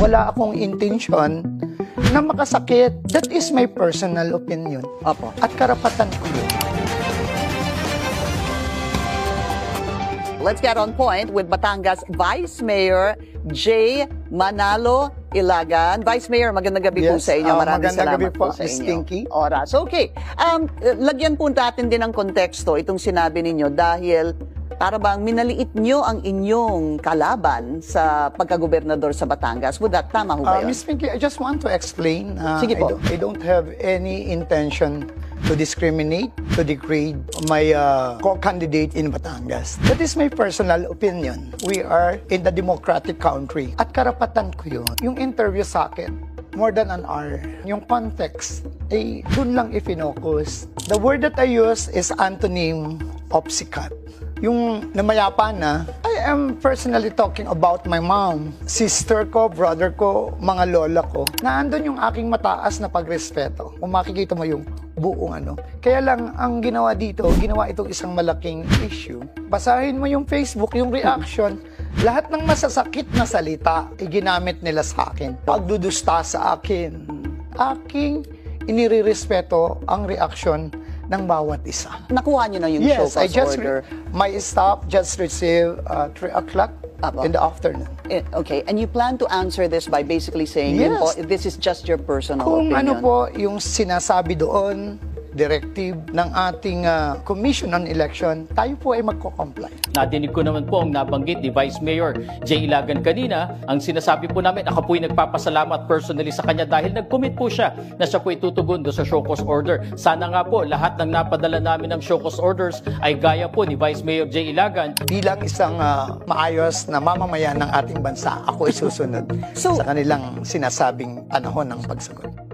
Wala akong intention na makasakit. That is my personal opinion. Opo. At karapatan ko yun. Let's get on point with Batangas Vice Mayor J. Manalo Ilagan. Vice Mayor, magandang gabi po Yes, sa inyo. Maraming magandang salamat gabi po, sa Miss inyo. Tinky. Oras. Okay. Lagyan po natin din ng konteksto itong sinabi ninyo dahil para bang minaliit nyo ang inyong kalaban sa pagkagobernador sa Batangas. Would that tama ho ba yun? Miss Pinky, I just want to explain. Sige po. I don't have any intention to discriminate, to degrade my co-candidate in Batangas. That is my personal opinion. We are in the democratic country. At karapatan ko yun. Yung interview sa akin, more than an hour. Yung context, dun lang i-focus. The word that I use is antonym of sikat. Yung namayapa na, I am personally talking about my mom, sister ko, brother ko, mga lola ko. Naandun yung aking mataas na pagrespeto. Kung makikita mo yung buong ano. Kaya lang, ang ginawa dito, ginawa itong isang malaking issue. Basahin mo yung Facebook, yung reaction, lahat ng masasakit na salita, ginamit nila sa akin. Pagdudusta sa akin. Aking inirerespeto ang reaksyon ng bawat isa. Nakuha nyo na yung show I cause just order. my staff just received 3 o'clock in the afternoon. Okay, and you plan to answer this by basically saying, Yes. yun po, this is just your personal Kung opinion. ano po yung sinasabi doon, directive ng ating Commission on Election, tayo po ay magko-comply. Nadinig ko naman po ang nabanggit ni Vice Mayor J. Ilagan kanina. Ang sinasabi po namin, ako po'y nagpapasalamat personally sa kanya dahil nag-commit po siya na siya po'y tutugon do sa show cause order. Sana nga po lahat ng napadala namin ng show cause orders ay gaya po ni Vice Mayor J. Ilagan. Bilang isang maayos na mamamayan ng ating bansa, ako ay susunod So- sa kanilang sinasabing panahon ng pagsagot.